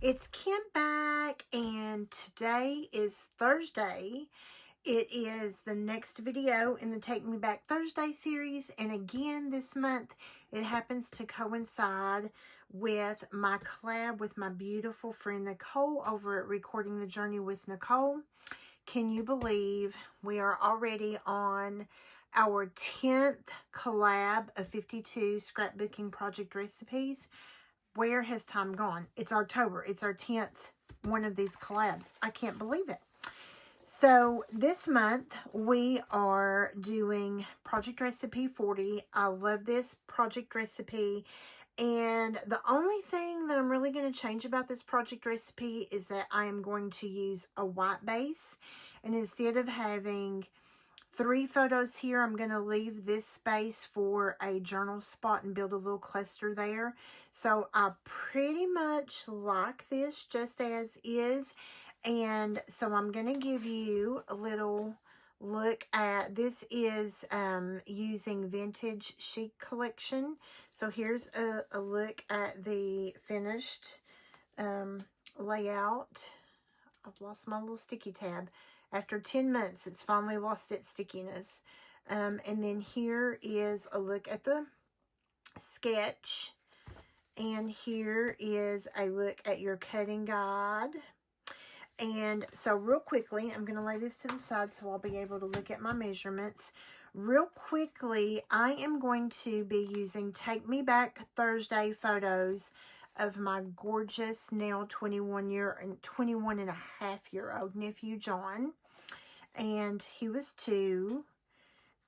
It's Kim back, and today is Thursday. It is the next video in the Take Me Back Thursday series, and again this month it happens to coincide with my collab with my beautiful friend Nicole over at Recording the Journey with Nicole. Can you believe we are already on our 10th collab of 52 scrapbooking project recipes? Where has time gone? It's October. It's our 10th one of these collabs. I can't believe it. So this month we are doing project recipe 40. I love this project recipe. And the only thing that I'm really going to change about this project recipe is that I am going to use a white base. And instead of having 3 photos here, I'm going to leave this space for a journal spot and build a little cluster there. So I pretty much like this just as is. And so I'm going to give you a little look at, this is using Vintage Chic Collection. So here's a look at the finished layout. I've lost my little sticky tab. After 10 months, it's finally lost its stickiness. And then here is a look at the sketch. And here is a look at your cutting guide. And so real quickly, I'm going to lay this to the side so I'll be able to look at my measurements. Real quickly, I am going to be using Take Me Back Thursday photos of my gorgeous now 21 and a half year old nephew John, and he was 2,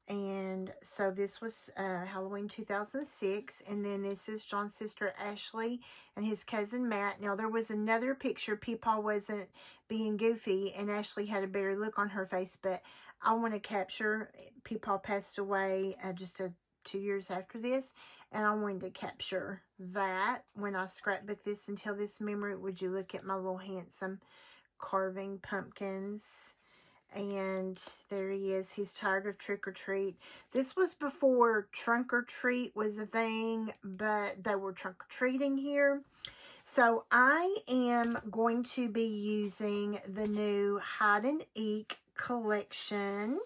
and so this was Halloween 2006, and then this is John's sister Ashley and his cousin Matt. Now there was another picture. Peepaw wasn't being goofy and Ashley had a better look on her face, but I want to capture, Peepaw passed away just 2 years after this, and I wanted to capture that when I scrapbook this and tell this memory. Would you look at my little handsome carving pumpkins? And there he is. He's tired of trick or treat. This was before trunk or treat was a thing, but they were trunk or treating here. So I am going to be using the new Hide and Eek collection.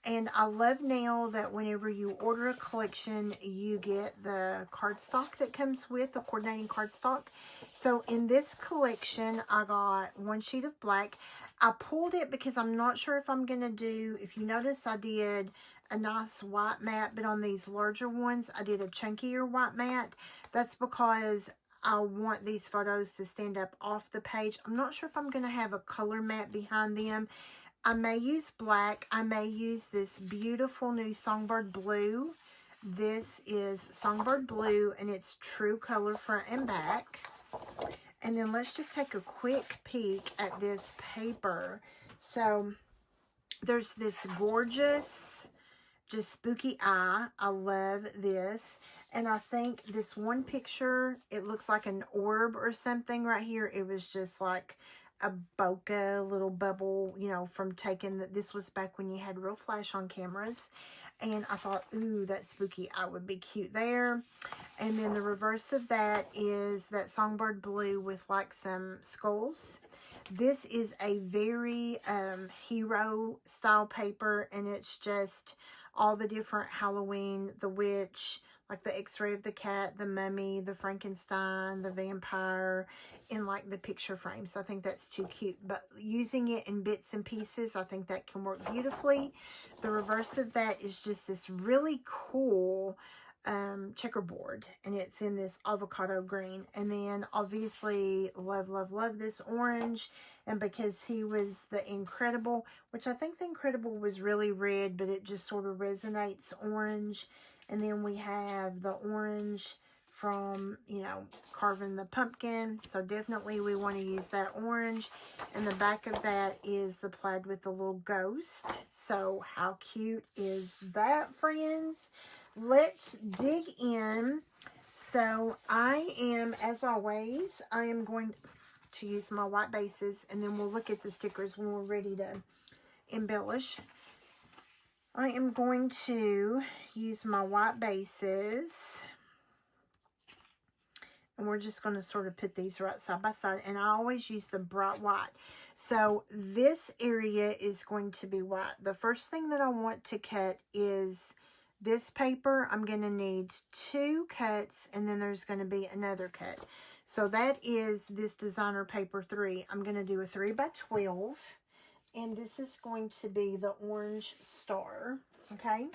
And I love now that whenever you order a collection, you get the cardstock that comes with, the coordinating cardstock. So in this collection, I got 1 sheet of black. I pulled it because I'm not sure if I'm going to do, if you notice, I did a nice white matte, but on these larger ones, I did a chunkier white matte. That's because I want these photos to stand up off the page. I'm not sure if I'm going to have a color matte behind them. I may use black. I may use this beautiful new Songbird Blue. This is Songbird Blue, and it's true color front and back. And then let's just take a quick peek at this paper. So there's this gorgeous, just spooky eye. I love this. And I think this one picture, it looks like an orb or something right here. It was just like a bokeh little bubble, you know, from taking that. This was back when you had real flash on cameras. And I thought, ooh, that spooky eye would be cute there. And then the reverse of that is that Songbird Blue with like some skulls. This is a very hero style paper, and it's just all the different Halloween, the witch, like the X-ray of the cat, the mummy, the Frankenstein, the vampire, in like the picture frames. I think that's too cute. But using it in bits and pieces, I think that can work beautifully. The reverse of that is just this really cool checkerboard, and it's in this avocado green. And then obviously love, love, love this orange. And because he was the Incredible, which I think the Incredible was really red, but it just sort of resonates orange. And then we have the orange from, you know, carving the pumpkin. So definitely we want to use that orange. And the back of that is the plaid with the little ghost. So how cute is that, friends? Let's dig in. So I am, as always, I am going to use my white bases, and then we'll look at the stickers when we're ready to embellish. I am going to use my white bases. And we're just going to sort of put these right side by side. And I always use the bright white. So this area is going to be white. The first thing that I want to cut is this paper. I'm going to need 2 cuts, and then there's going to be another cut. So that is this designer paper 3. I'm going to do a 3 by 12. And this is going to be the orange star. Okay.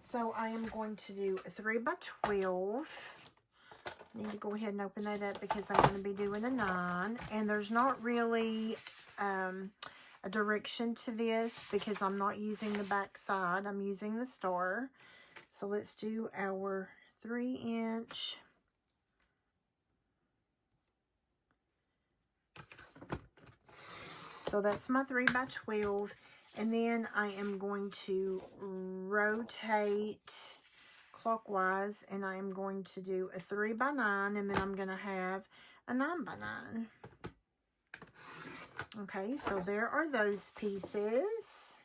So I am going to do a 3 by 12. I need to go ahead and open that up because I'm going to be doing a 9. And there's not really a direction to this because I'm not using the back side. I'm using the star. So let's do our 3-inch. So that's my 3 by 12. And then I am going to rotate clockwise, and I am going to do a 3 by 9, and then I'm going to have a 9 by 9. Okay, so there are those pieces,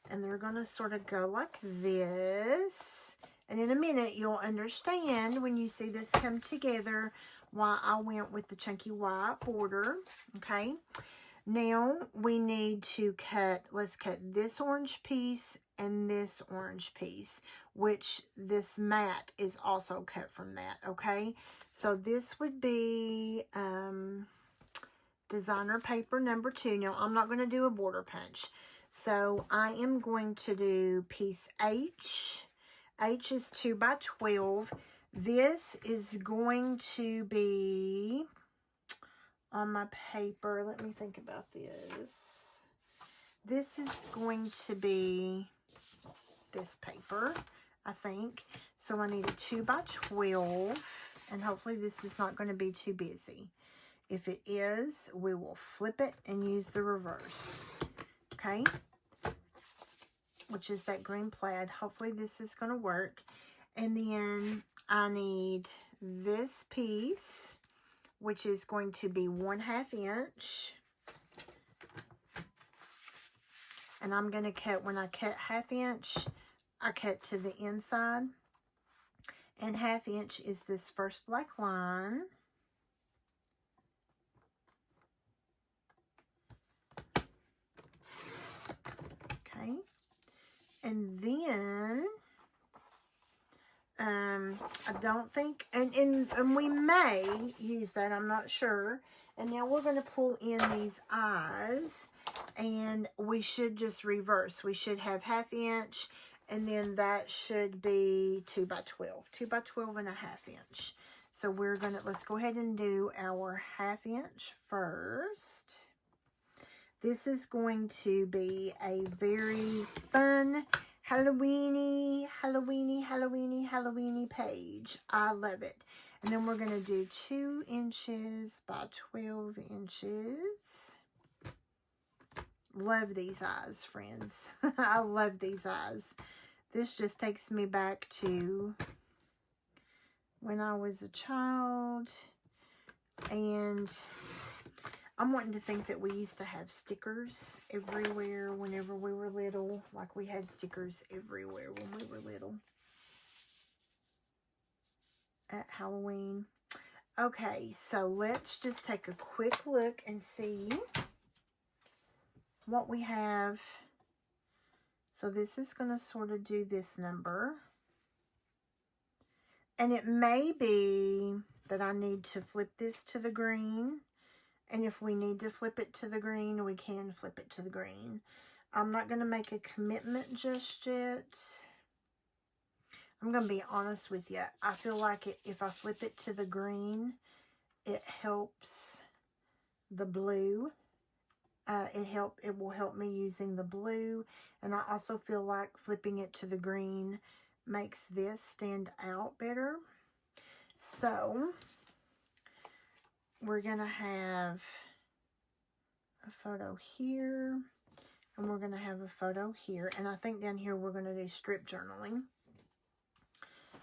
and they're going to sort of go like this. And in a minute, you'll understand when you see this come together why I went with the chunky white border. Okay, now we need to cut, let's cut this orange piece and this orange piece, which this mat is also cut from that. Okay, so this would be designer paper number 2. Now I'm not going to do a border punch, so I am going to do piece H. H is 2 by 12. This is going to be on my paper. Let me think about this. This is going to be this paper, I think. So I need a 2 by 12, and hopefully this is not going to be too busy. If it is, we will flip it and use the reverse. Okay? Which is that green plaid. Hopefully this is going to work. And then I need this piece, which is going to be 1/2 inch. And I'm going to cut, when I cut 1/2 inch, I cut to the inside. And 1/2 inch is this first black line. Okay. And then, I don't think, and we may use that, I'm not sure. And now we're going to pull in these eyes, and we should just reverse. We should have 1/2 inch, and then that should be 2 by 12. 2 by 12 and a 1/2 inch. So we're going to, let's go ahead and do our 1/2 inch first. This is going to be a very fun Halloweeny page. I love it. And then we're going to do 2 inches by 12 inches. Love these eyes, friends. I love these eyes. This just takes me back to when I was a child. And I'm wanting to think that we used to have stickers everywhere whenever we were little. Like we had stickers everywhere when we were little. At Halloween. Okay, so let's just take a quick look and see what we have. So this is going to sort of do this number. And it may be that I need to flip this to the green. And if we need to flip it to the green, we can flip it to the green. I'm not going to make a commitment just yet. I'm going to be honest with you. I feel like if I flip it to the green, it helps the blue. It will help me using the blue. And I also feel like flipping it to the green makes this stand out better. So we're going to have a photo here, and we're going to have a photo here. And I think down here we're going to do strip journaling.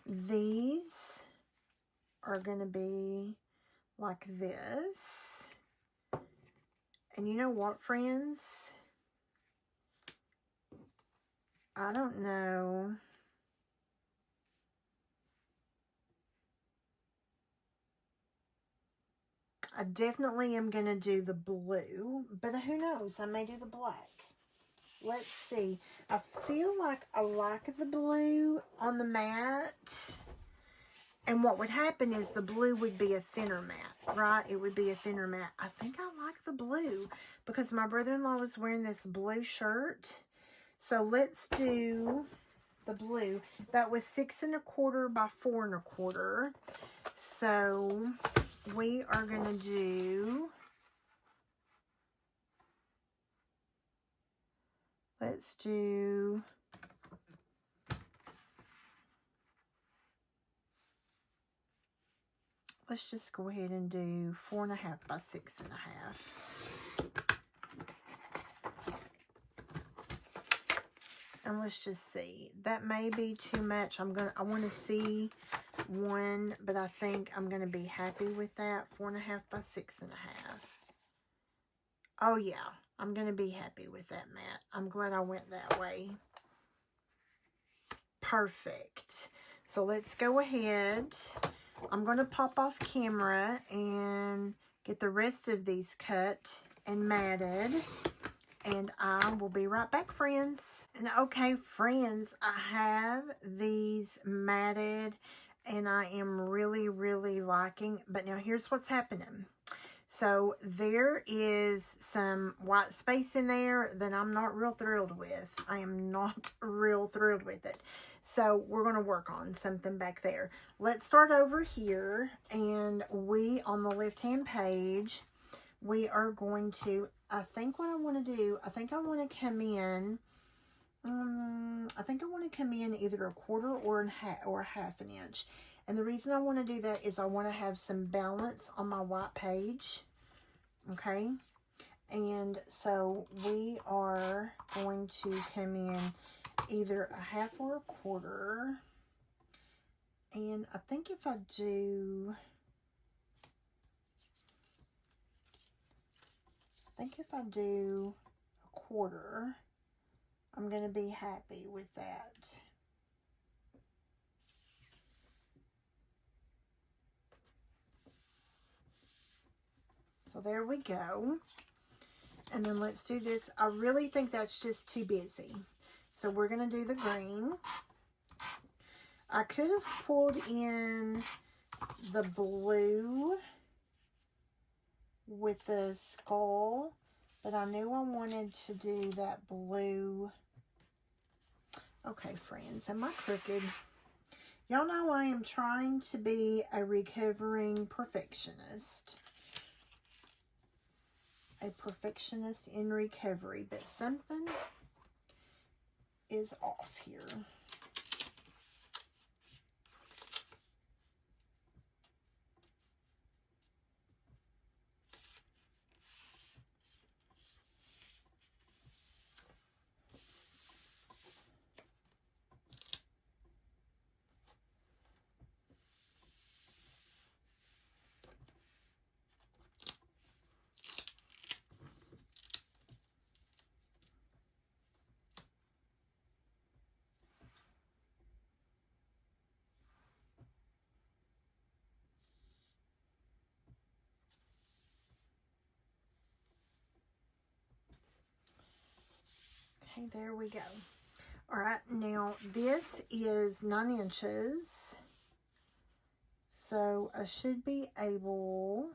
These are going to be like this. And you know what, friends? I don't know. I definitely am going to do the blue, but who knows? I may do the black. Let's see. I feel like I like the blue on the mat. And what would happen is the blue would be a thinner mat, right? It would be a thinner mat. I think I like the blue because my brother-in-law was wearing this blue shirt. So let's do the blue. That was 6 1/4 by 4 1/4. So we are going to do, let's do, let's just go ahead and do 4 1/2 by 6 1/2. And let's just see. That may be too much. I want to see one, but I think I'm going to be happy with that. 4 1/2 by 6 1/2. Oh, yeah. I'm going to be happy with that, Matt. I'm glad I went that way. Perfect. So let's go ahead. I'm going to pop off camera and get the rest of these cut and matted. And I will be right back, friends. And okay, friends, I have these matted and I am really, really liking. But now here's what's happening. So there is some white space in there that I'm not real thrilled with. I am not real thrilled with it. So we're going to work on something back there. Let's start over here. And we, on the left-hand page, we are going to, I think what I want to do, I think I want to come in, I think I want to come in either a 1/4 or a 1/2 an inch. And the reason I want to do that is I want to have some balance on my white page. Okay. And so we are going to come in either a 1/2 or a 1/4. And I think if I do, a 1/4, I'm going to be happy with that. So there we go. And then let's do this. I really think that's just too busy. So we're going to do the green. I could have pulled in the blue with the skull, but I knew I wanted to do that blue. Okay, friends, am I crooked? Y'all know I am trying to be a recovering perfectionist. A perfectionist in recovery, but something is off here. Okay, there we go. All right, now this is 9 inches. So I should be able,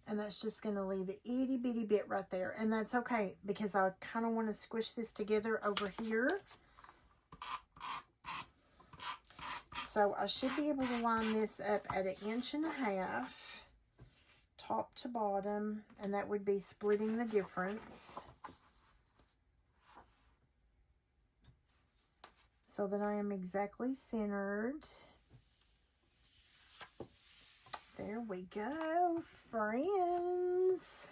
and that's just going to leave an itty bitty bit right there. And that's okay because I kind of want to squish this together over here. So I should be able to line this up at 1.5 inches, top to bottom, and that would be splitting the difference. So that I am exactly centered. There we go, friends.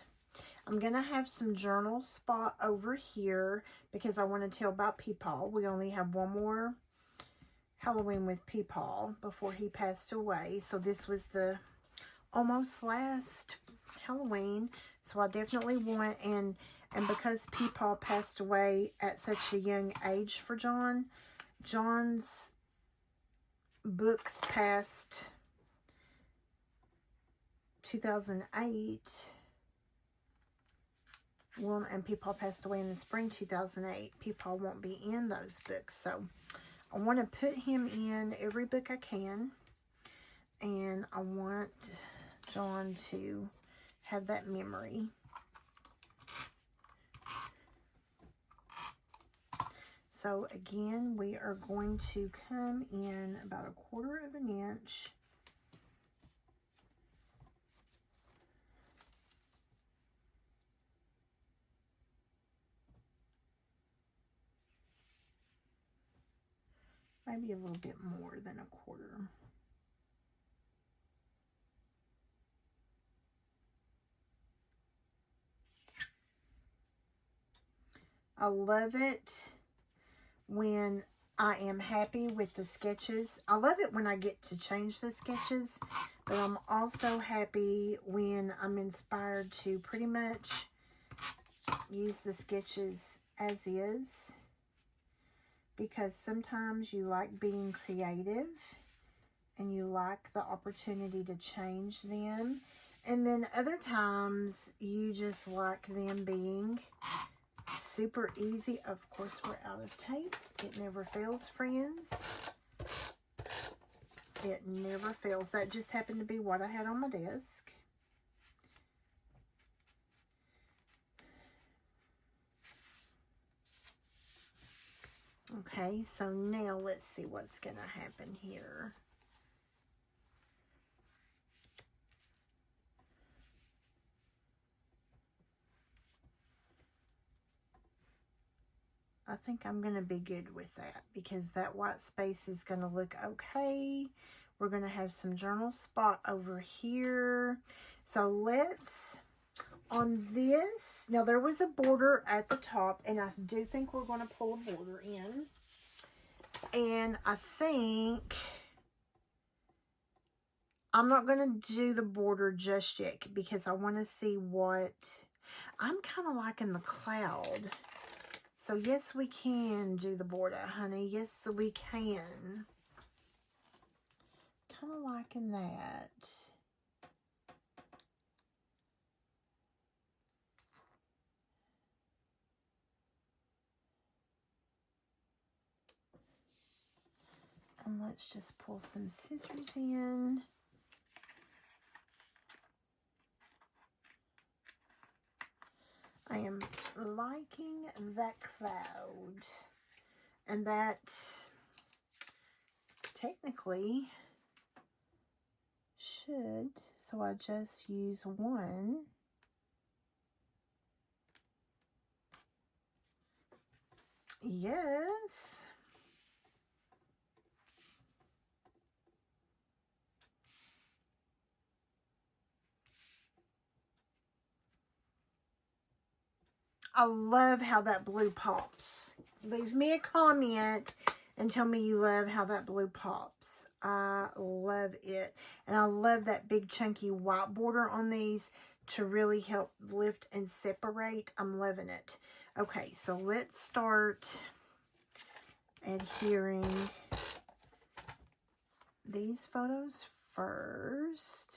I'm going to have some journal spot over here because I want to tell about Peepaw. We only have one more Halloween with Peepaw before he passed away. So this was the almost last Halloween. So I definitely want, and because Peepaw passed away at such a young age for John, John's books passed 2008. Well, and Peepaw passed away in the spring 2008. Peepaw won't be in those books. So I want to put him in every book I can. And I want John to have that memory. So again, we are going to come in about 1/4 of an inch. Maybe a little bit more than 1/4. I love it when I am happy with the sketches. I love it when I get to change the sketches, but I'm also happy when I'm inspired to pretty much use the sketches as is, because sometimes you like being creative and you like the opportunity to change them, and then other times you just like them being super easy. Of course, we're out of tape. It never fails, friends. It never fails. That just happened to be what I had on my desk. Okay, so now let's see what's going to happen here. I think I'm going to be good with that because that white space is going to look okay. We're going to have some journal spot over here. So let's, on this, now there was a border at the top, and I do think we're going to pull a border in. And I think I'm not going to do the border just yet because I want to see what, I'm kind of liking the cloud. So, yes, we can do the border, honey. Yes, we can. Kind of liking that. And let's just pull some scissors in. I am liking that cloud. And that technically should, so I just use one. Yes. I love how that blue pops. Leave me a comment and tell me you love how that blue pops. I love it. And I love that big chunky white border on these to really help lift and separate. I'm loving it. Okay, so let's start adhering these photos first.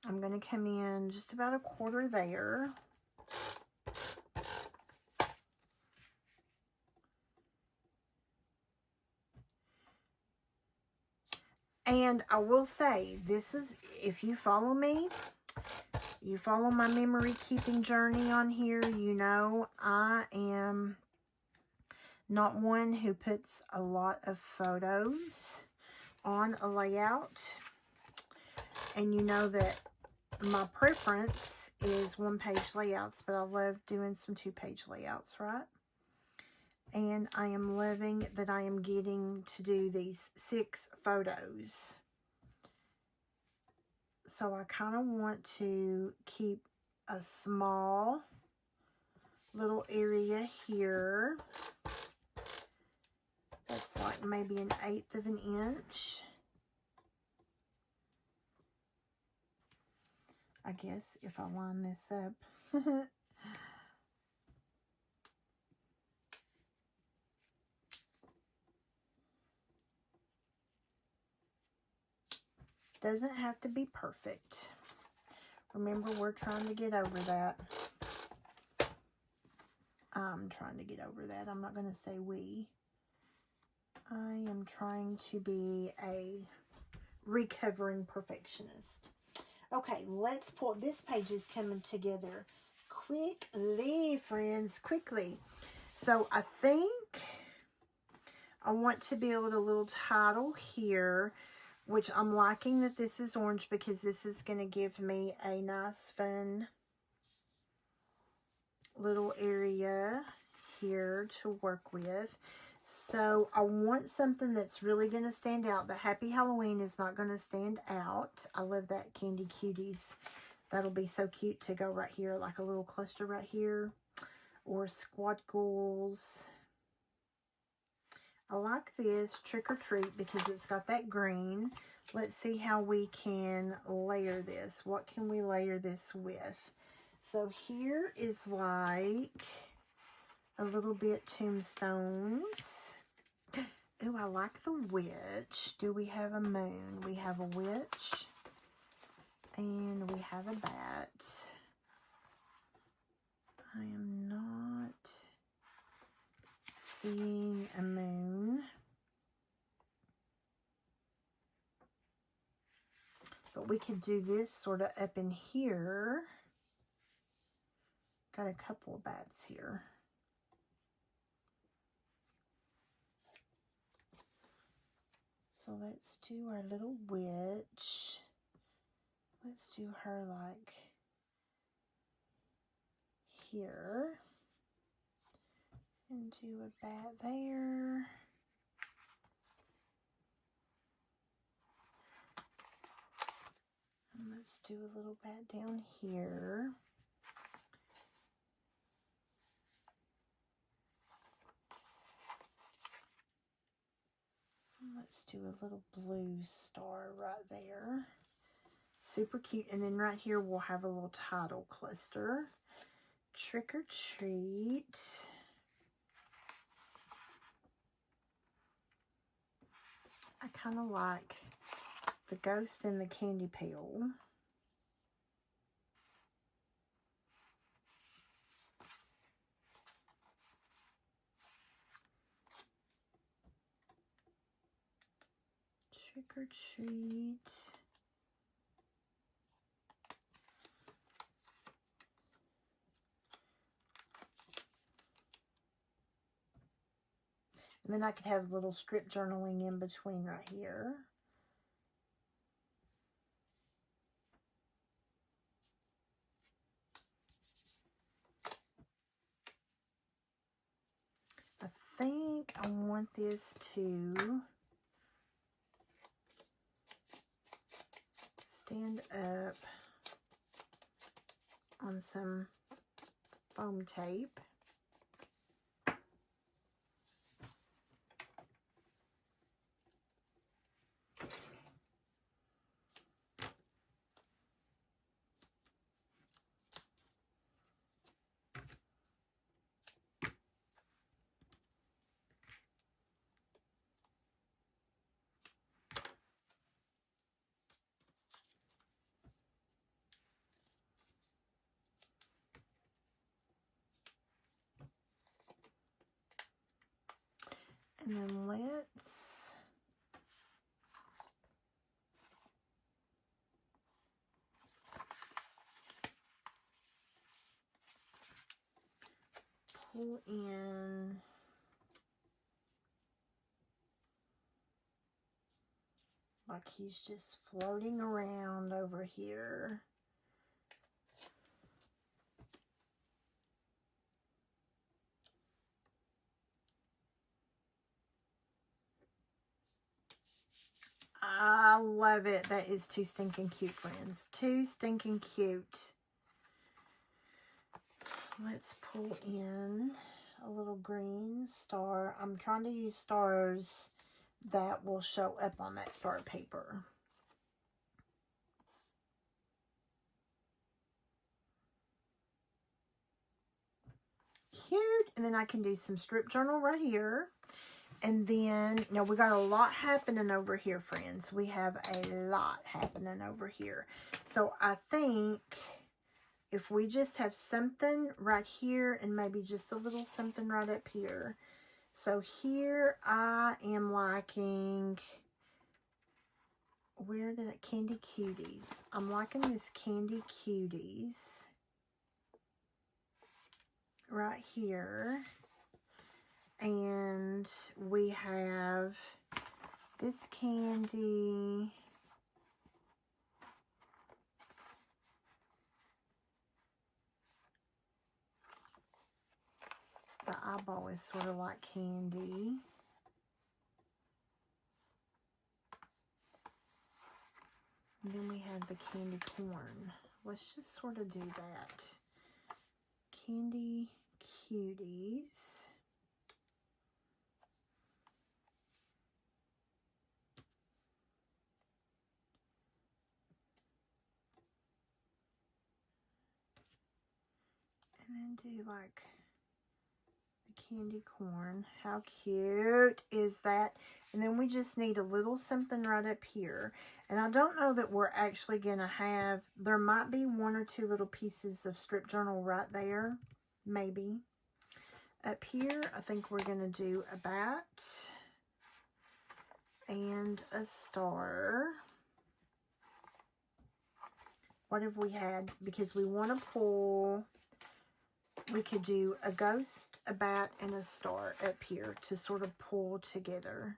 I'm going to come in just about 1/4 there. And I will say, this is, if you follow me, you follow my memory keeping journey on here, you know I am not one who puts a lot of photos on a layout. And you know that my preference is 1-page layouts, but I love doing some 2-page layouts, right? And I am loving that I am getting to do these 6 photos. So I kind of want to keep a small little area here. That's like maybe 1/8 of an inch. I guess if I line this up. Doesn't have to be perfect. Remember, we're trying to get over that. I'm trying to get over that. I'm not going to say we. I am trying to be a recovering perfectionist. Okay, let's pull. This page is coming together quickly, friends, quickly. So I think I want to build a little title here, which I'm liking that this is orange because this is going to give me a nice, fun little area here to work with. So I want something that's really going to stand out. The Happy Halloween is not going to stand out. I love that Candy Cuties. That'll be so cute to go right here, like a little cluster right here. Or Squad Goals. I like this Trick or Treat because it's got that green. Let's see how we can layer this. What can we layer this with? So here is like a little bit Tombstones. Oh, I like the witch. Do we have a moon? We have a witch. And we have a bat. I am not seeing a moon. But we could do this sort of up in here. Got a couple of bats here. So let's do our little witch. Let's do her like here. And do a bat there. And let's do a little bat down here. And let's do a little blue star right there. Super cute. And then right here we'll have a little title cluster. Trick or Treat. I kind of like the ghost and the candy pail. Trick or Treat. And then I could have a little script journaling in between right here. I think I want this to stand up on some foam tape. And then let's pull in like he's just floating around over here. I love it. That is too stinking cute, friends. Too stinking cute. Let's pull in a little green star. I'm trying to use stars that will show up on that star paper. Cute. And then I can do some strip journal right here. And then, now we got a lot happening over here, friends. We have a lot happening over here. So I think if we just have something right here and maybe just a little something right up here. So here I am liking, where did it, Candy Cuties. I'm liking this Candy Cuties right here. And we have this candy. The eyeball is sort of like candy. And then we have the candy corn. Let's just sort of do that. Candy Cuties. And then do like the candy corn. How cute is that? And then we just need a little something right up here. And I don't know that we're actually going to have, there might be one or two little pieces of strip journal right there. Maybe. Up here, I think we're going to do a bat and a star. What have we had? Because we want to pull, we could do a ghost, a bat, and a star up here to sort of pull together.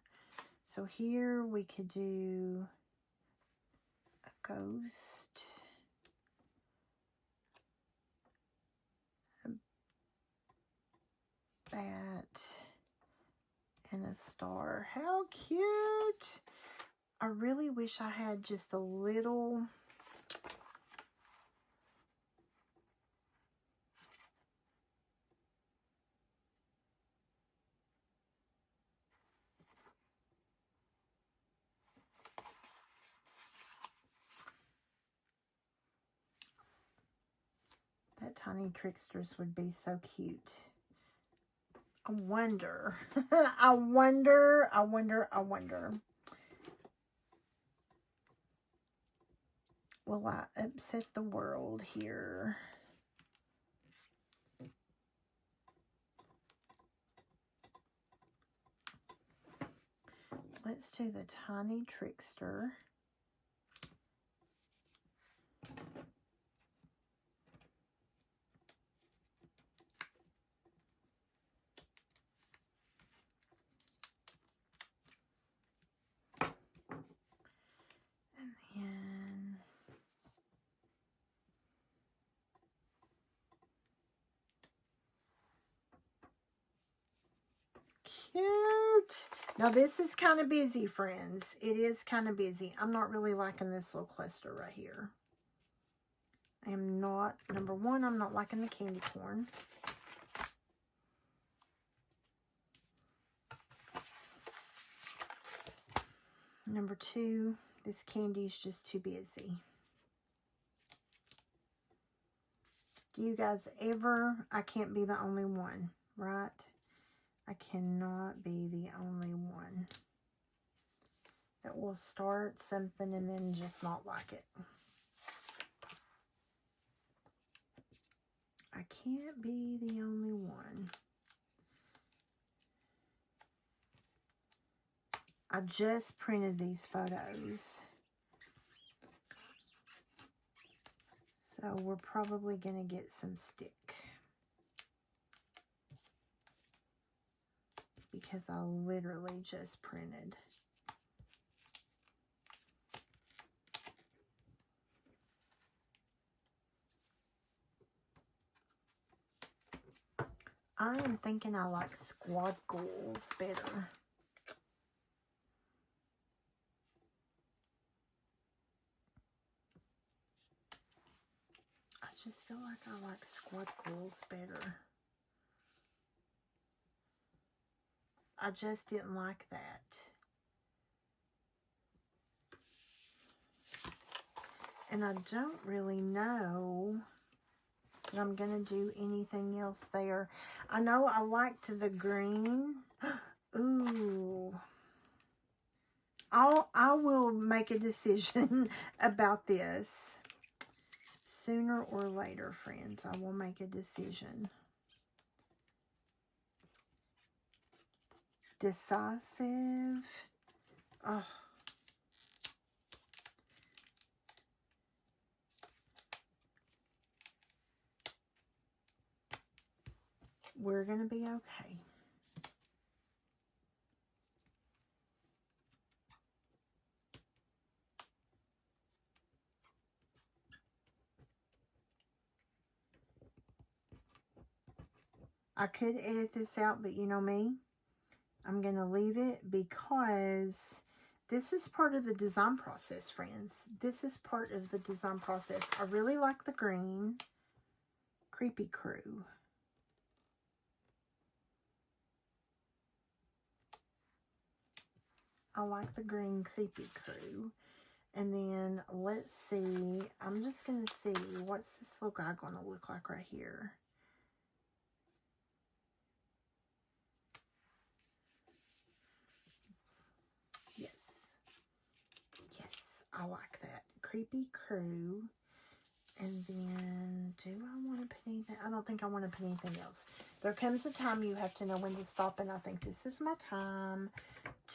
So here we could do a ghost, a bat, and a star. How cute! I really wish I had just a little... That Tiny Tricksters would be so cute. I wonder. I wonder. Will I upset the world here? Let's do the Tiny Trickster. Cute. Now this is kind of busy, friends. It is kind of busy. I'm not really liking this little cluster right here. I am not, number one, I'm not liking the candy corn. Number two, this candy is just too busy. Do you guys ever, I can't be the only one, right? I cannot be the only one that will start something and then just not like it. I can't be the only one. I just printed these photos. So we're probably going to get some stick. Because I literally just printed. I am thinking I like squad goals better. I just feel like I like squad goals better. I just didn't like that. And I don't really know that I'm going to do anything else there. I know I liked the green. Ooh. I will make a decision about this. Sooner or later, friends, I will make a decision. Decisive. Oh. We're going to be okay. I could edit this out, but you know me. I'm going to leave it because this is part of the design process, friends. This is part of the design process. I really like the green. Creepy Crew. I like the green Creepy Crew. And then let's see. I'm just going to see what's this little guy going to look like right here. Yes. Yes, I like that. Creepy Crew. And then, do I want to put anything? I don't think I want to put anything else. There comes a time you have to know when to stop, and I think this is my time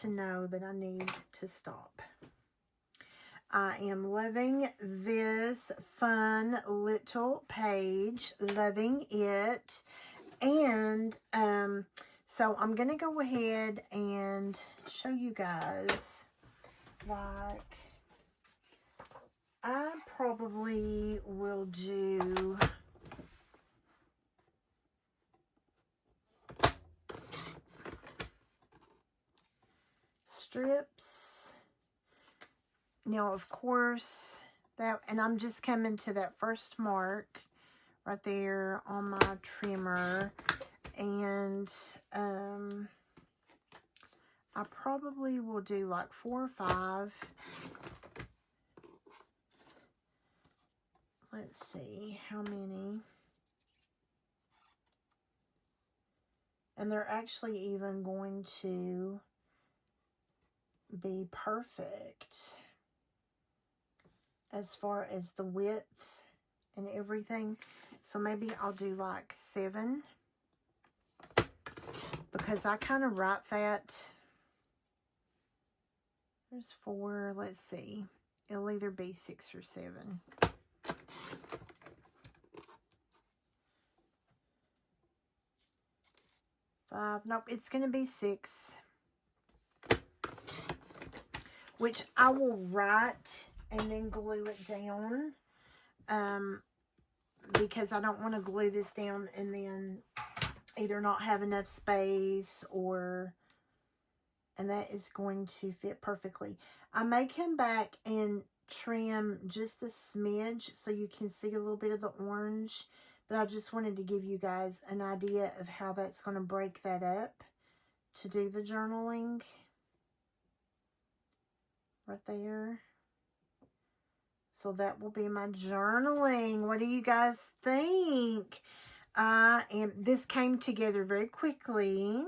to know that I need to stop. I am loving this fun little page. Loving it. And, so I'm going to go ahead and show you guys, like, I probably will do strips. Now, of course, that, and I'm just coming to that first mark right there on my trimmer. And I probably will do like 4 or 5. Let's see how many. And they're actually even going to be perfect as far as the width and everything. So maybe I'll do like 7. Because I kind of write that. There's 4. Let's see. It'll either be 6 or 7. 5. Nope, it's going to be 6. Which I will write and then glue it down. Because I don't want to glue this down and then either not have enough space or... And that is going to fit perfectly. I may come back and trim just a smidge so you can see a little bit of the orange. But I just wanted to give you guys an idea of how that's going to break that up to do the journaling. Right there. So that will be my journaling. What do you guys think? This came together very quickly.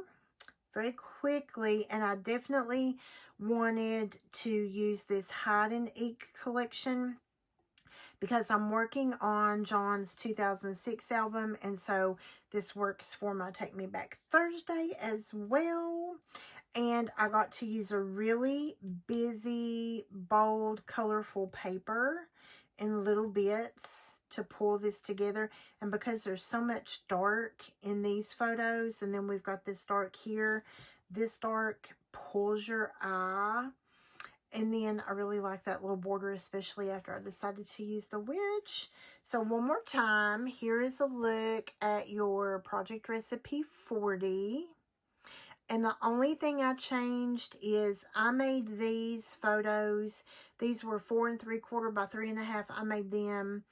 And I definitely wanted to use this Hide and Ink collection because I'm working on John's 2006 album, and so this works for my Take Me Back Thursday as well. And I got to use a really busy, bold, colorful paper in little bits to pull this together. And because there's so much dark in these photos, and then we've got this dark here, this dark pulls your eye. And then I really like that little border, especially after I decided to use the wedge. So one more time, here is a look at your Project Recipe 40. And the only thing I changed is I made these photos. These were 4 3/4 by 3.5. I made them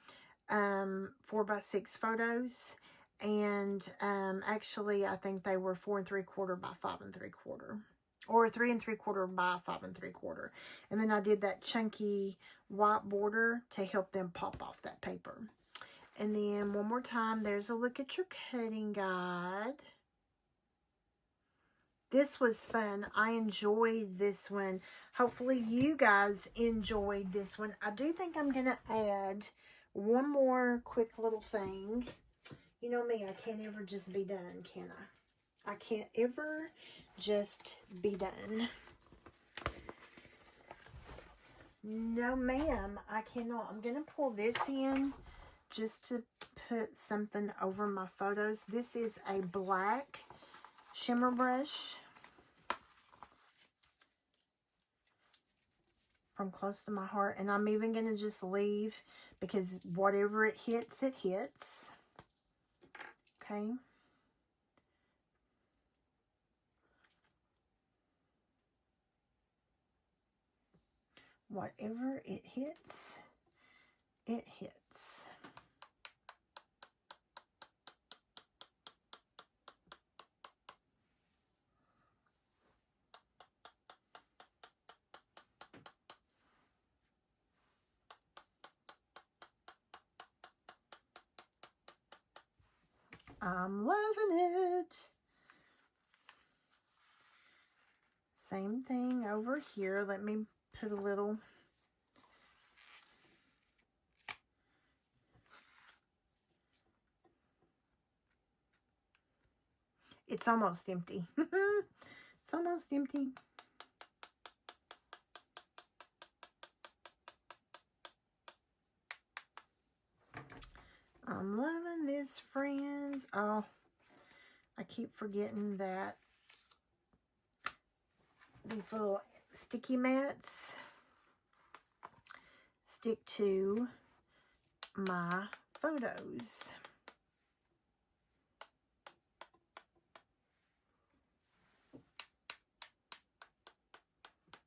4 by 6 photos. And actually, I think they were 4 3/4 by 5 3/4. Or 3 3/4 by 5 3/4. And then I did that chunky white border to help them pop off that paper. And then one more time, there's a look at your cutting guide. This was fun. I enjoyed this one. Hopefully you guys enjoyed this one. I do think I'm going to add one more quick little thing. You know me, I can't ever just be done, can I? I can't ever just be done. No, ma'am, I cannot. I'm going to pull this in just to put something over my photos. This is a black shimmer brush from Close to My Heart. And I'm even going to just leave, because whatever it hits, it hits. Okay. Whatever it hits, it hits. I'm loving it. Same thing over here. Let me put a little. It's almost empty. It's almost empty. I'm loving this, friends. Oh, I keep forgetting that these little sticky mats stick to my photos.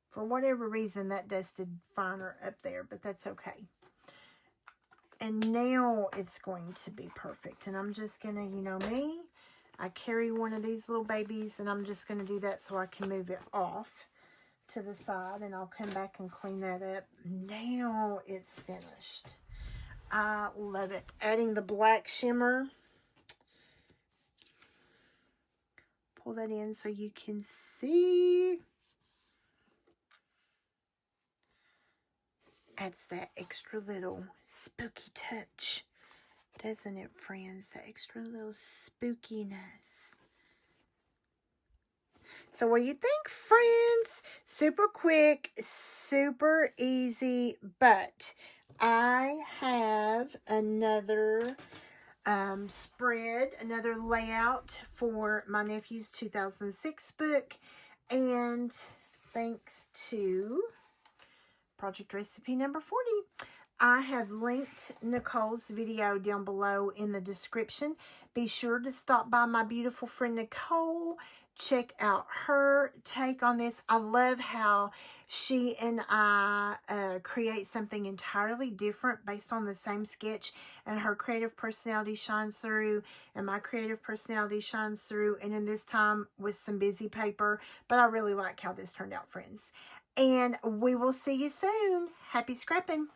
For whatever reason, that dusted finer up there, but that's okay. And now it's going to be perfect. And I'm just going to, you know me, I carry one of these little babies, and I'm just going to do that so I can move it off to the side, and I'll come back and clean that up. Now it's finished. I love it. Adding the black shimmer. Pull that in so you can see. Adds that extra little spooky touch, doesn't it, friends? That extra little spookiness. So what do you think, friends? Super quick, super easy, but I have another spread, another layout for my nephew's 2006 book, and thanks to project recipe number 40. I have linked Nicole's video down below in the description. Be sure to stop by my beautiful friend Nicole. Check out her take on this. I love how she and I create something entirely different based on the same sketch, and her creative personality shines through, and my creative personality shines through, and in this time with some busy paper. But I really like how this turned out, friends. And we will see you soon. Happy scrapping.